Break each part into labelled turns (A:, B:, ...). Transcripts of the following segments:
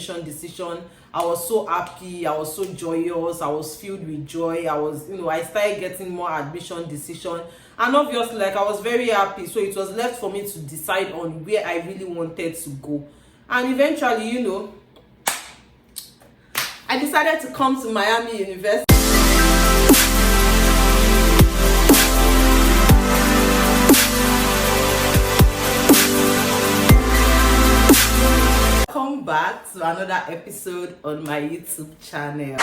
A: admission decision, I was so happy, I was so joyous, I was filled with joy. I started getting more admission decision, and obviously, like, I was very happy. So it was left for me to decide on where I really wanted to go. And eventually, I decided to come to Miami University. Welcome back to another episode on my YouTube channel.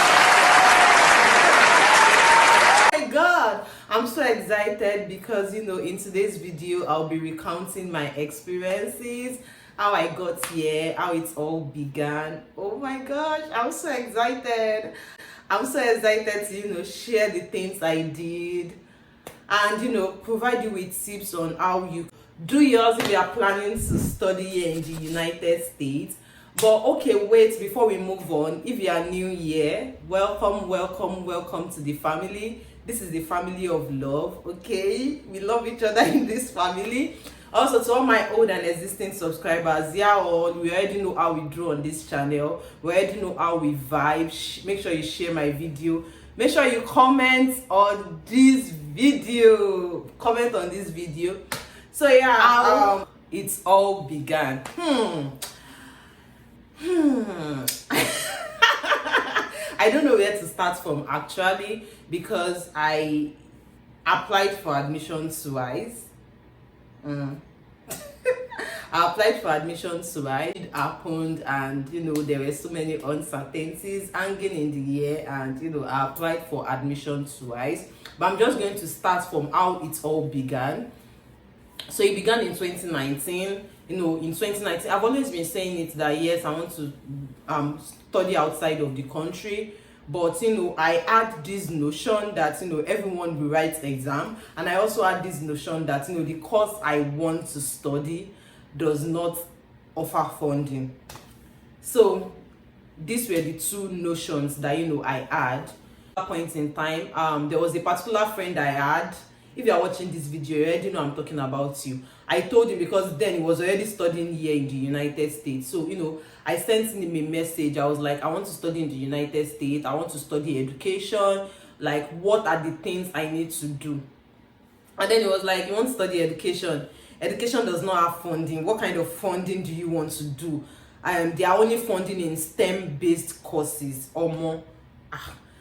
A: Oh my god, I'm so excited because in today's video I'll be recounting my experiences, how I got here, how it all began. Oh my gosh, I'm so excited. I'm so excited to share the things I did and provide you with tips on how you do yours if you are planning to study here in the United States. But okay, wait, before we move on, if you are new here, welcome to the family. This is the family of love. Okay, we love each other in this family. Also, to all my old and existing subscribers, we already know how we do on this channel. We already know how we vibe. Make sure you share my video. Make sure you comment on this video. So yeah, it all began. I don't know where to start from actually, because I applied for admission twice. I applied for admission twice. It happened, and there were so many uncertainties hanging in the air, and I applied for admission twice. But I'm just going to start from how it all began. So it began in 2019. In 2019, I've always been saying it that yes, I want to study outside of the country. But I had this notion that everyone will write exam, and I also had this notion that the course I want to study does not offer funding. So these were the two notions that I had. At that point in time, there was a particular friend I had. If you are watching this video, you already know I'm talking about you. I told him because then he was already studying here in the United States. So, I sent him a message. I was like, I want to study in the United States. I want to study education. Like, what are the things I need to do? And then he was like, you want to study education? Education does not have funding. What kind of funding do you want to do? They are only funding in STEM-based courses or more.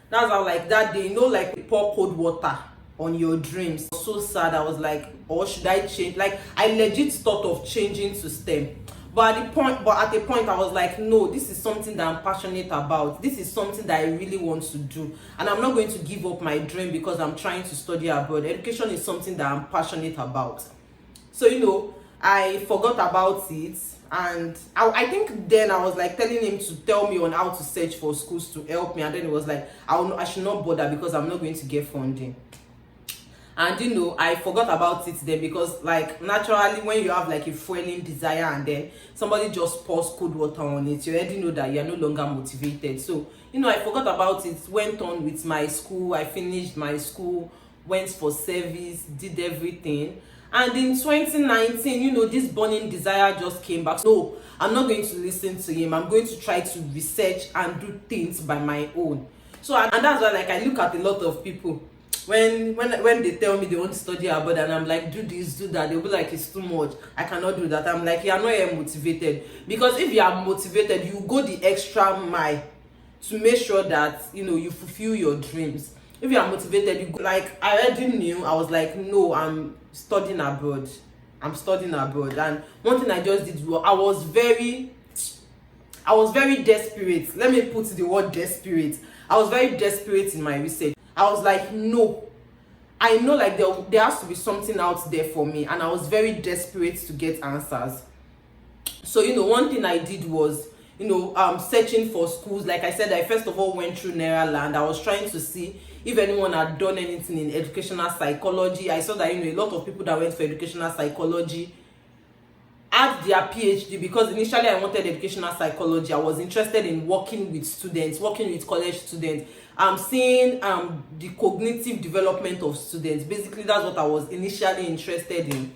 A: That's how, like, that day, like, pour cold water on your dreams. So sad. I was like, or should I change? Like, I legit thought of changing to STEM, but at the point I was like, no, this is something that I'm passionate about. This is something that I really want to do, and I'm not going to give up my dream because I'm trying to study abroad. Education is something that I'm passionate about. So I forgot about it, and I think then I was like telling him to tell me on how to search for schools to help me, and then it was like I should not bother because I'm not going to get funding. And I forgot about it then, because like naturally when you have like a fueling desire and then somebody just pours cold water on it, you already know that you're no longer motivated. So I forgot about it, went on with my school. I finished my school, went for service, did everything. And in 2019, this burning desire just came back. No, I'm not going to listen to him. I'm going to try to research and do things by my own. So and that's why, like, I look at a lot of people when they tell me they want to study abroad, and I'm like, do this, do that, they'll be like, it's too much, I cannot do that. I'm like, you're not yet motivated, because if you are motivated, you go the extra mile to make sure that you fulfill your dreams. If you are motivated, you go, like, I already knew. I was like, no, I'm studying abroad. And one thing I just did was I was very desperate. Let me put the word desperate. I was very desperate in my research. I was like, no, I know, like, there has to be something out there for me, and I was very desperate to get answers. So one thing I did was searching for schools. Like I said, I first of all went through Neraland. I was trying to see if anyone had done anything in educational psychology. I saw that a lot of people that went for educational psychology had their PhD, because initially I wanted educational psychology. I was interested in working with students, working with college students. I'm seeing the cognitive development of students. Basically, that's what I was initially interested in.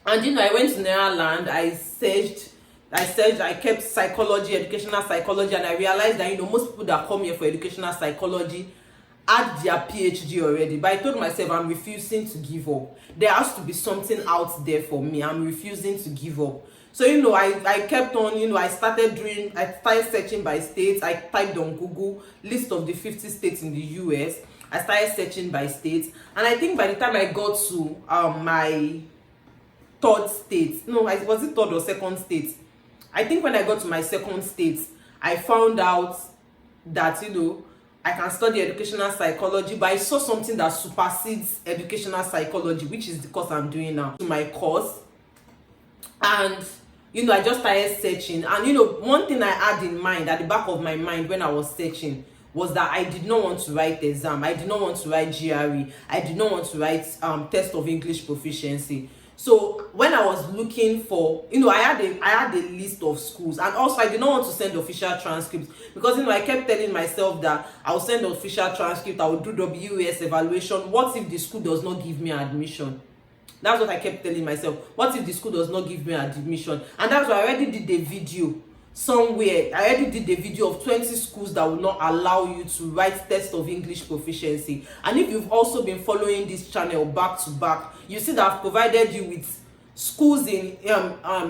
A: And I went to Neraland. I searched I kept psychology, educational psychology, and I realized that most people that come here for educational psychology had their PhD already. But I told myself I'm refusing to give up. There has to be something out there for me. I'm refusing to give up. So I kept on. I started searching by states. I typed on Google list of the 50 states in the US. I started searching by states, and I think by the time I got to my third state, was it third or second state? I think when I got to my second state, I found out that I can study educational psychology, but I saw something that supersedes educational psychology, which is the course I'm doing now, to my course. And I just started searching, and one thing I had in mind, at the back of my mind when I was searching, was that I did not want to write exam. I did not want to write GRE. I did not want to write test of English proficiency. So when I was looking for, I had a list of schools, and also I did not want to send official transcripts, because I kept telling myself that I will send official transcript, I will do WS evaluation. What if the school does not give me admission? That's what I kept telling myself. What if the school does not give me admission? And that's why I already did a video somewhere. I already did a video of 20 schools that will not allow you to write test of English proficiency. And if you've also been following this channel back to back, you see that I've provided you with schools in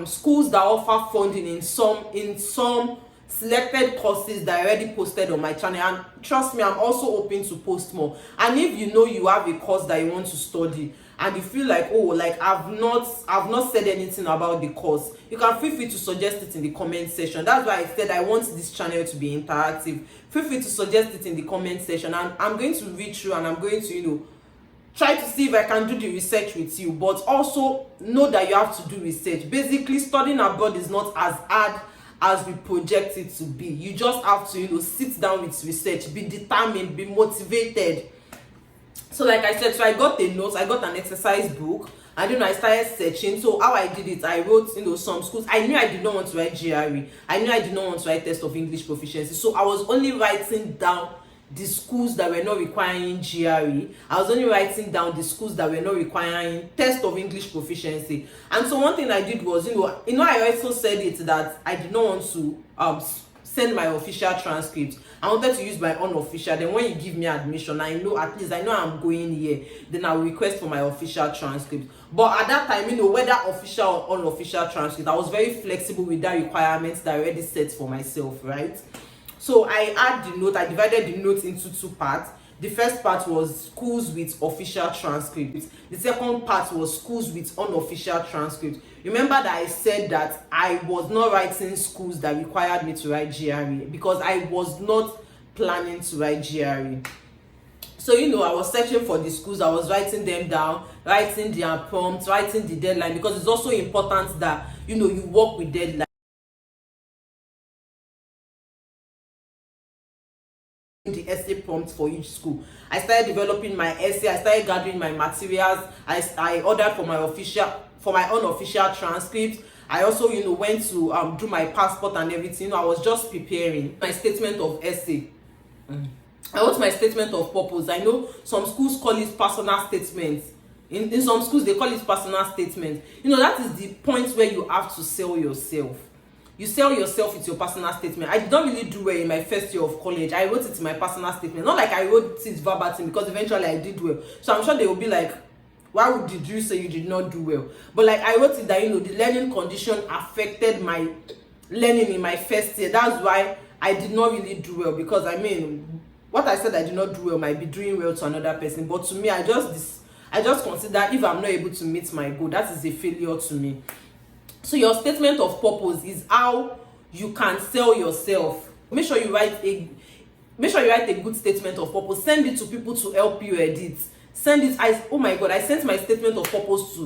A: schools that offer funding in some selected courses that I already posted on my channel. And trust me, I'm also hoping to post more. And if you have a course that you want to study, and you feel like, I've not said anything about the course, you can feel free to suggest it in the comment section. That's why I said I want this channel to be interactive. Feel free to suggest it in the comment section, and I'm going to read through, and I'm going to try to see if I can do the research with you. But also know that you have to do research. Basically, studying abroad is not as hard as we project it to be. You just have to sit down with research, be determined, be motivated. So like I said, I got a note, I got an exercise book, and I started searching. So how I did it, I wrote some schools. I knew I did not want to write GRE. I knew I did not want to write test of English proficiency. So I was only writing down the schools that were not requiring GRE. I was only writing down the schools that were not requiring test of English proficiency. And so one thing I did was, I also said it that I did not want to send my official transcript. I wanted to use my unofficial. Then when you give me admission, I know I'm going here, then I will request for my official transcript. But at that time, whether official or unofficial transcript, I was very flexible with that requirements that I already set for myself, right? So I divided the note into two parts. The first part was schools with official transcripts. The second part was schools with unofficial transcripts. Remember that I said that I was not writing schools that required me to write GRE, because I was not planning to write GRE. So I was searching for the schools, I was writing them down, writing their prompts, writing the deadline, because it's also important that you work with deadline. The essay prompts for each school. I started developing my essay. I started gathering my materials. I ordered for my unofficial transcript. I also went to do my passport and everything. I was just preparing my statement of essay. I wrote my statement of purpose. I know some schools call it personal statements. In some schools they call it personal statement. That is the point where you have to sell yourself. You sell yourself with your personal statement. I did not really do well in my first year of college. I wrote it in my personal statement. Not like I wrote it verbatim, because eventually I did well. So I'm sure they will be like, why did you say you did not do well? But I wrote it that the learning condition affected my learning in my first year. That's why I did not really do well, because what I said I did not do well might be doing well to another person. But to me, I just consider if I'm not able to meet my goal, that is a failure to me. So your statement of purpose is how you can sell yourself. Make sure you write a good statement of purpose. Send it to people to help you edit. Send it. Oh my God, I sent my statement of purpose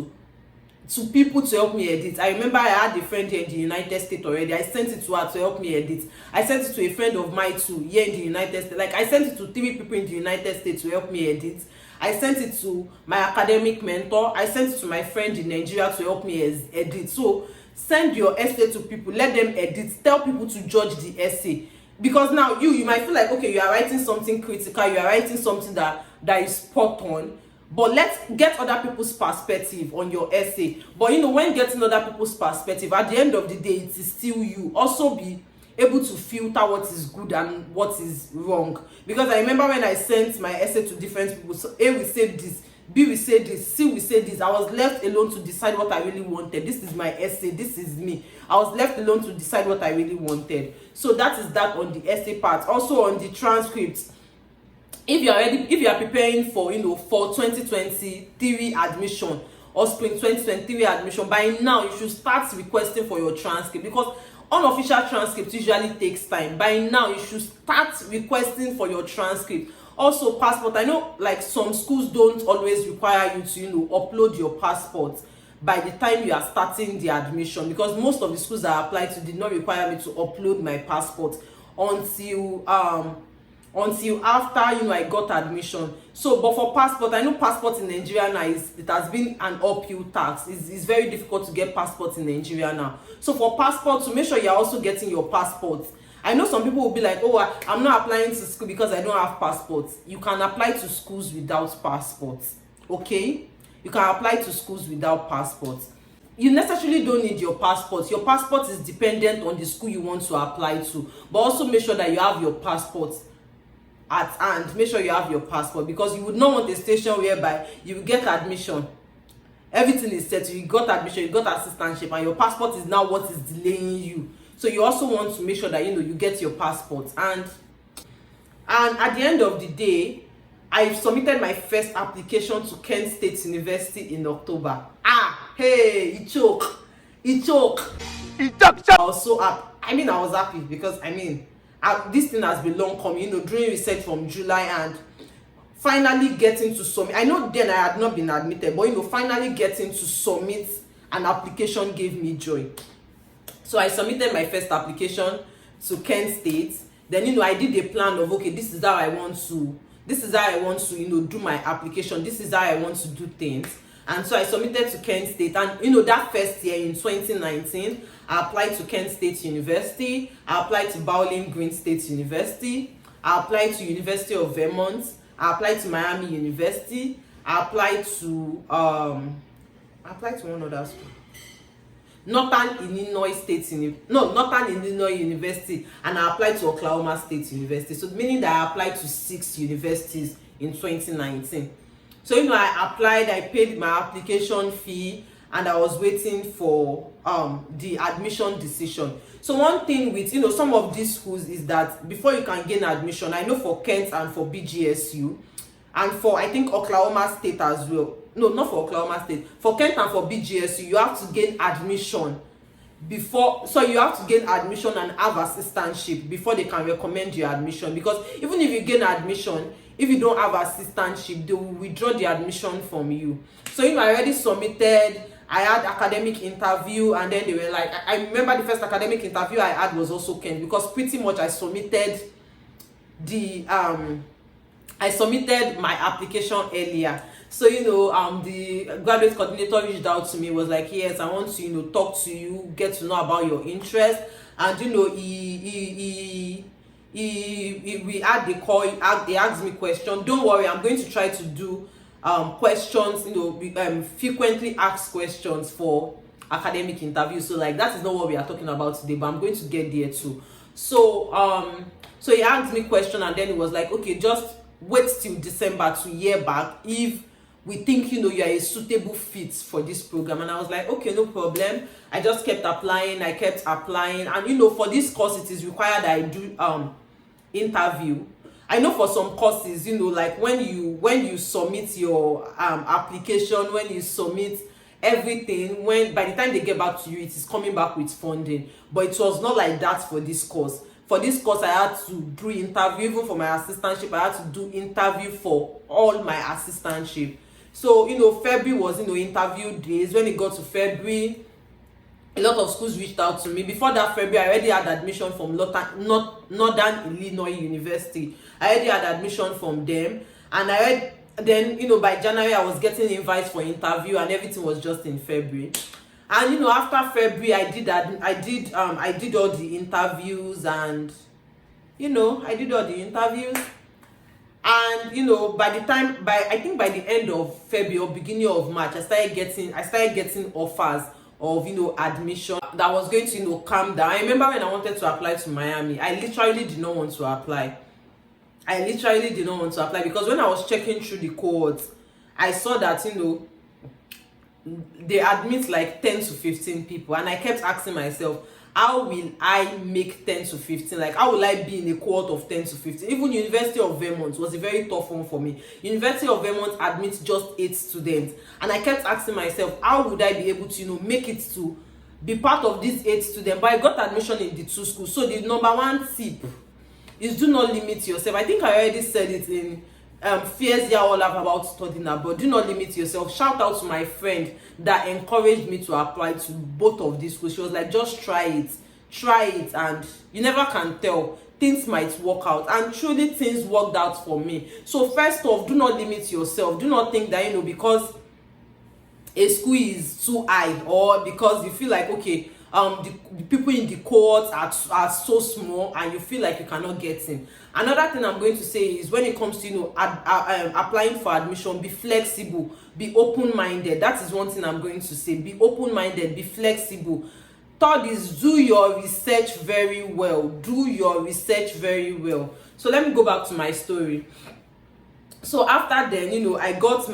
A: to people to help me edit. I remember I had a friend here in the United States already. I sent it to her to help me edit. I sent it to a friend of mine too here in the United States. I sent it to 3 people in the United States to help me edit. I sent it to my academic mentor. I sent it to my friend in Nigeria to help me edit. So send your essay to people. Let them edit. Tell people to judge the essay. Because now you might feel like, okay, you are writing something critical. You are writing something that is spot on. but let's get other people's perspective on your essay. But when getting other people's perspective, at the end of the day, it is still you. Also be able to filter what is good and what is wrong, because I remember when I sent my essay to different people, so A will say this, B will say this, C will say this. I was left alone to decide what I really wanted. This is my essay, this is me. I was left alone to decide what I really wanted. So that is that on the essay part. Also on the transcripts, if you are preparing for for 2023 admission or spring 2023 admission, by now you should start requesting for your transcript, because unofficial transcript usually takes time. By now you should start requesting for your transcript. Also passport, I know like some schools don't always require you to upload your passport by the time you are starting the admission, because most of the schools I applied to did not require me to upload my passport until after I got admission. So but for passport, I know passport in Nigeria now it has been an uphill task. It's very difficult to get passport in Nigeria now. So for passport, to make sure you're also getting your passport. I know some people will be like, oh, I'm not applying to school because I don't have passport. You can apply to schools without passport. Okay, you can apply to schools without passport. You necessarily don't need your passport. Your passport is dependent on the school you want to apply to, but also make sure that you have your passport at hand. Make sure you have your passport, because you would not want a situation whereby you will get admission, everything is set, you got admission, you got assistantship, and your passport is now what is delaying you. So you also want to make sure that you get your passport. And at the end of the day, I submitted my first application to Kent State University in October. Hey, it choke. I was so happy. I was happy because this thing has been long coming, doing research from July, and finally getting to submit. I know then I had not been admitted, but finally getting to submit an application gave me joy. So I submitted my first application to Kent State. Then I did a plan of, okay, this is how I want to do my application, this is how I want to do things. And so I submitted to Kent State, and that first year in 2019 I applied to Kent State University, I applied to Bowling Green State University, I applied to University of Vermont, I applied to Miami University, I applied to one other school, Northern Illinois University, and I applied to Oklahoma State University. So meaning that I applied to 6 universities in 2019. So I applied, I paid my application fee, and I was waiting for the admission decision. So one thing with some of these schools is that before you can gain admission, I know for Kent and for BGSU, and for I think Oklahoma State as well. No, not for Oklahoma State. For Kent and for BGSU, you have to gain admission before. So you have to gain admission and have assistantship before they can recommend your admission. Because even if you gain admission, if you don't have assistantship, they will withdraw the admission from you. So I already submitted. I had academic interview, and then they were like, I remember the first academic interview I had was also Kent, because pretty much I submitted my application earlier. So the graduate coordinator reached out to me, was like, yes, I want to talk to you, get to know about your interest. And we had the call, they asked me question. Don't worry, I'm going to try to do questions, frequently asked questions for academic interviews. So like that is not what we are talking about today, but I'm going to get there too. So so he asked me question, and then it was like, okay, just wait till December to hear back if we think you are a suitable fit for this program. And I was like, okay, no problem. I just kept applying, and for this course it is required that I do interview. I know for some courses, like when you submit your application, when you submit everything, when by the time they get back to you, it is coming back with funding. But it was not like that for this course. For this course, I had to do interview. Even for my assistantship, I had to do interview for all my assistantship. So February was interview days. When it got to February, a lot of schools reached out to me. Before that February, I already had admission from Northern Illinois University. I already had admission from them, and then by January I was getting invites for interview, and everything was just in February. And after February, I did all the interviews, and I did all the interviews, And by I think by the end of February or beginning of March, I started getting offers of admission that was going to calm down. I remember when I wanted to apply to Miami, I literally did not want to apply. Because when I was checking through the cohorts, I saw that they admit like 10 to 15 people, and I kept asking myself, how will I make 10 to 15? Like, how will I be in a cohort of 10 to 15? Even University of Vermont was a very tough one for me. University of Vermont admits just 8 students, and I kept asking myself, how would I be able to make it to be part of these 8 students? But I got admission in the 2 schools. So the number one tip is, do not limit yourself. I think I already said it in fears here all have about studying abroad. Do not limit yourself. Shout out to my friend that encouraged me to apply to both of these schools. She was like, just try it, and you never can tell, things might work out. And truly things worked out for me. So first off, do not limit yourself. Do not think that because a school is too high, or because you feel like, okay, the people in the cohort are so small and you feel like you cannot get in. Another thing I'm going to say is, when it comes to applying for admission, be flexible, be open-minded. That is one thing I'm going to say. Be open-minded, be flexible. Third is, do your research very well. So let me go back to my story. So after then, I got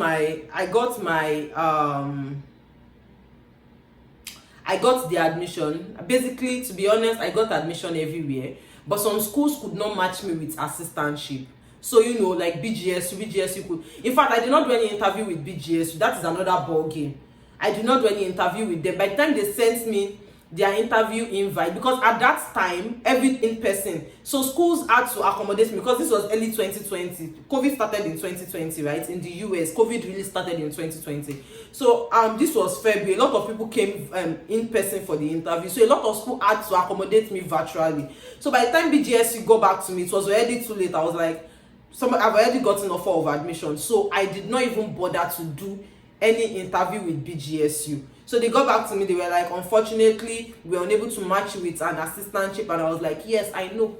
A: the admission. Basically, to be honest, I got admission everywhere, but some schools could not match me with assistantship. So like BGSU could. In fact, I did not do any interview with BGSU. That is another ball game. I did not do any interview with them. By the time they sent me their interview invite, because at that time everything in person, so schools had to accommodate me, because this was early 2020. COVID started in 2020, right? In the US, COVID really started in 2020. So this was February. A lot of people came in person for the interview, so a lot of schools had to accommodate me virtually. So by the time BGSU got back to me, it was already too late. I was like, I've already gotten an offer of admission, so I did not even bother to do any interview with BGSU. So they got back to me. They were like, unfortunately, we were unable to match you with an assistantship. And I was like, yes, I know.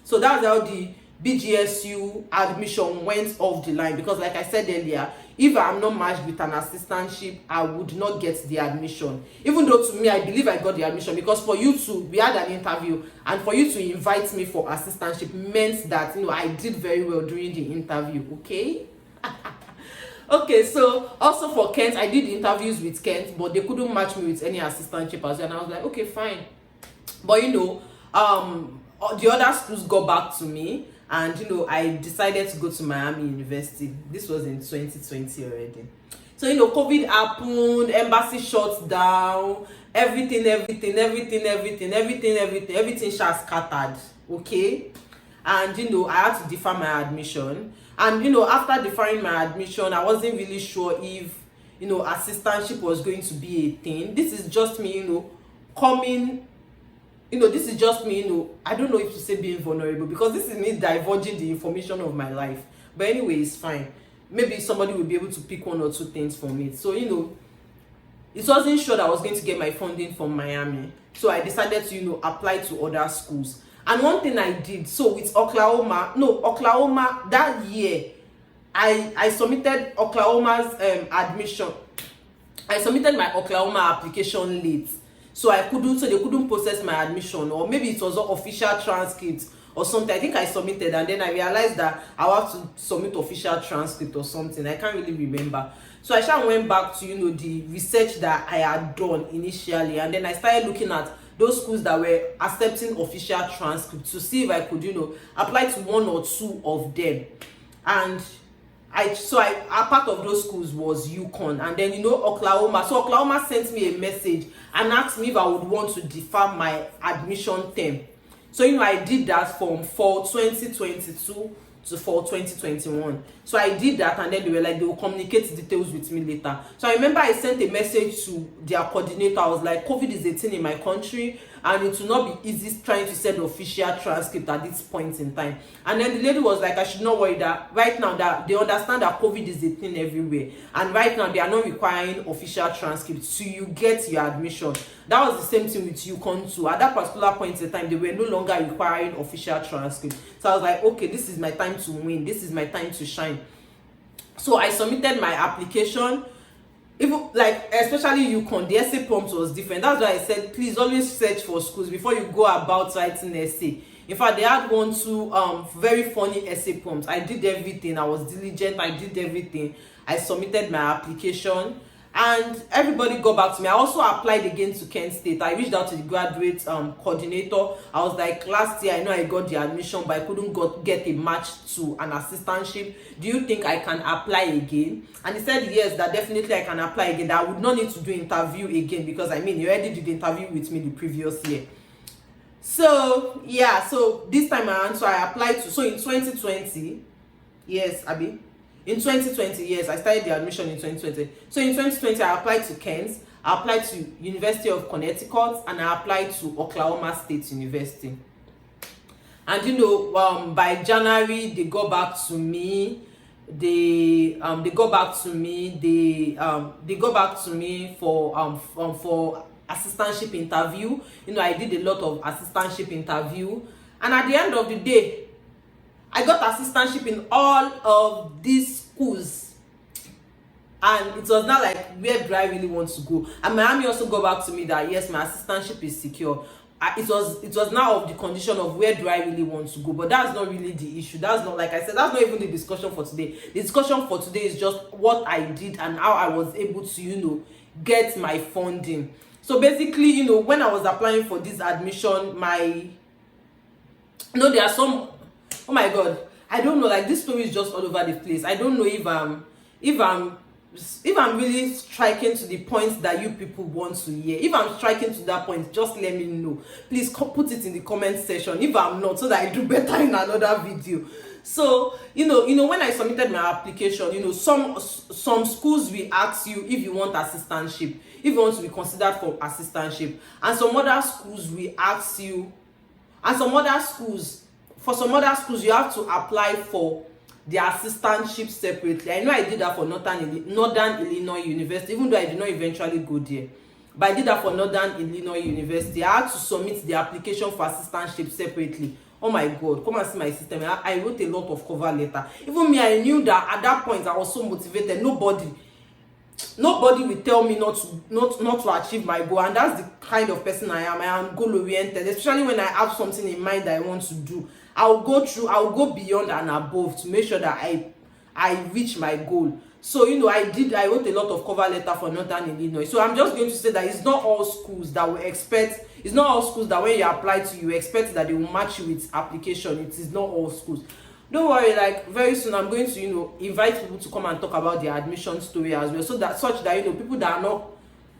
A: So that's how the BGSU admission went off the line. Because like I said earlier, if I'm not matched with an assistantship, I would not get the admission. Even though to me, I believe I got the admission, because for you to, we had an interview, and for you to invite me for assistantship meant that I did very well during the interview. Okay. Okay, so also for Kent, I did interviews with Kent, but they couldn't match me with any assistantship as well. And I was like, okay, fine. But the other schools got back to me, and I decided to go to Miami University. This was in 2020 already. So COVID happened, embassy shut down, everything just scattered. Okay, and I had to defer my admission. And after deferring my admission, I wasn't really sure if assistantship was going to be a thing. This is just me coming, this is just me I don't know if to say being vulnerable, because this is me divulging the information of my life. But anyway, it's fine. Maybe somebody will be able to pick 1 or 2 things from it. So it wasn't sure that I was going to get my funding from Miami, so I decided to apply to other schools. And one thing I did, so with Oklahoma that year, I submitted Oklahoma's admission. I submitted my Oklahoma application late, so they couldn't process my admission, or maybe it was an official transcript or something. I think I submitted, and then I realized that I have to submit official transcript or something. I can't really remember. So I went back to the research that I had done initially, and then I started looking at those schools that were accepting official transcripts to see if I could apply to 1 or 2 of them. And a part of those schools was UConn, and then Oklahoma. So Oklahoma sent me a message and asked me if I would want to defer my admission term. So I did that from fall 2022 to fall 2021. So I did that, and then they were like, they will communicate details with me later. So I remember I sent a message to their coordinator. I was like, COVID is a thing in my country, and it will not be easy trying to send official transcript at this point in time. And then the lady was like, I should not worry, that right now that they understand that COVID is a thing everywhere, and right now they are not requiring official transcript so you get your admission. That was the same thing with UConn too. At that particular point in time, they were no longer requiring official transcript. So I was like, okay, this is my time to win, this is my time to shine. So I submitted my application. Even like, especially UConn, the essay prompt was different. That's why I said, please always search for schools before you go about writing essay. In fact, they had one two very funny essay prompts. I did everything. I was diligent. I did everything. I submitted my application, and everybody got back to me. I also applied again to Kent State. I reached out to the graduate coordinator. I was like, last year I know I got the admission, but I couldn't get a match to an assistantship. Do you think I can apply again? And he said yes, that definitely I can apply again, that I would not need to do interview again, because I mean, you already did the interview with me the previous year. So yeah, so this time around, so I applied to, so in 2020, yes, Abby, in 2020, yes, I started the admission in 2020. So in 2020, I applied to Kent, I applied to University of Connecticut, and I applied to Oklahoma State University. And you know, by January, they got back to me. They got back to me for assistantship interview. You know, I did a lot of assistantship interview, and at the end of the day, I got assistantship in all of these schools. And it was not like, where do I really want to go? And Miami also got back to me that yes, my assistantship is secure. It was now of the condition of where do I really want to go, but that's not really the issue. That's not, like I said, that's not even the discussion for today. The discussion for today is just what I did and how I was able to, you know, get my funding. So basically, you know, when I was applying for this admission, there are some, oh my god, I don't know, like this story is just all over the place. I don't know if I'm really striking to the point that you people want to hear. If I'm striking to that point, just let me know. Please put it in the comment section if I'm not, so that I do better in another video. So you know when I submitted my application, you know, some schools will ask you if you want assistantship, if you want to be considered for assistantship, and some other schools will ask you, and for some other schools you have to apply for the assistantship separately. I know I did that for Northern Illinois University, even though I did not eventually go there. But I did that for Northern Illinois University. I had to submit the application for assistantship separately. Oh my god, come and see my system. I wrote a lot of cover letter. Even me, I knew that at that point I was so motivated. Nobody will tell me not to achieve my goal, and that's the kind of person I am. I am goal oriented, especially when I have something in mind that I want to do. I'll go beyond and above to make sure that I reach my goal. So you know, I wrote a lot of cover letter for Northern Illinois. So I'm just going to say that it's not all schools that will expect, it's not all schools that when you apply to, you expect that they will match you with application. It is not all schools. Don't worry, like very soon I'm going to, you know, invite people to come and talk about their admission story as well, so that such that, you know, people that are not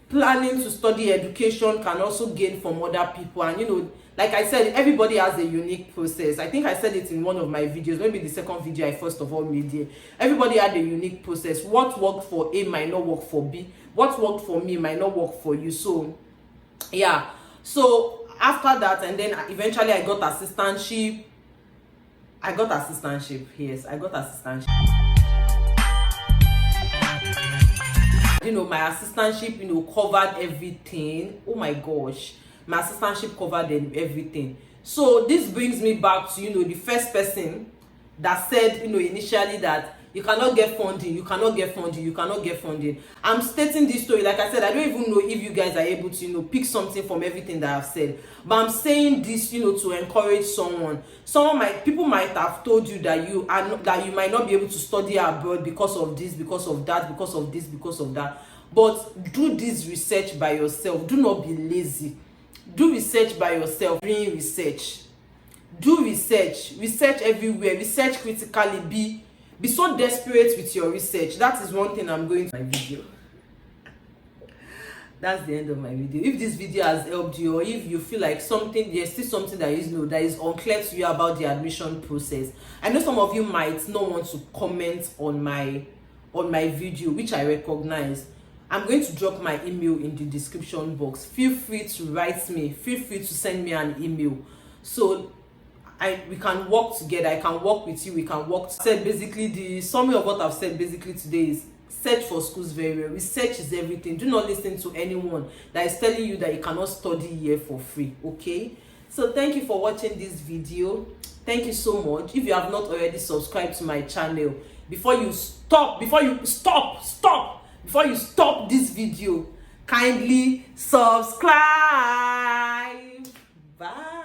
A: planning to study education can also gain from other people. And you know, like I said, everybody has a unique process. I think I said it in one of my videos, maybe the second video I first of all made here. Everybody had a unique process. What worked for A might not work for B. What worked for me might not work for you. So yeah, so after that, and then eventually I got assistantship. Yes, I got assistantship. You know, my assistantship, you know, covered everything. Oh my gosh, my assistantship covered everything. So this brings me back to, you know, the first person that said, you know, initially that you cannot get funding. I'm stating this story, like I said, I don't even know if you guys are able to, you know, pick something from everything that I've said, but I'm saying this, you know, to encourage someone. People might have told you that you might not be able to study abroad because of this, because of that, because of this, because of that. But do this research by yourself. Do not be lazy. Do research by yourself. Doing research. Do research. Research everywhere. Research critically. Be so desperate with your research. That is one thing I'm going to my video. That's the end of my video. If this video has helped you, or if you feel like there's still something that is that is unclear to you about the admission process, I know some of you might not want to comment on my video, which I recognize. I'm going to drop my email in the description box. Feel free to write me, feel free to send me an email, so we can work together. I can work with you, we can work. Said basically, the summary of what I've said basically today is search for schools very well. Research is everything. Do not listen to anyone that is telling you that you cannot study here for free. Okay, so thank you for watching this video. Thank you so much. If you have not already subscribed to my channel, before you stop this video, kindly subscribe. Bye.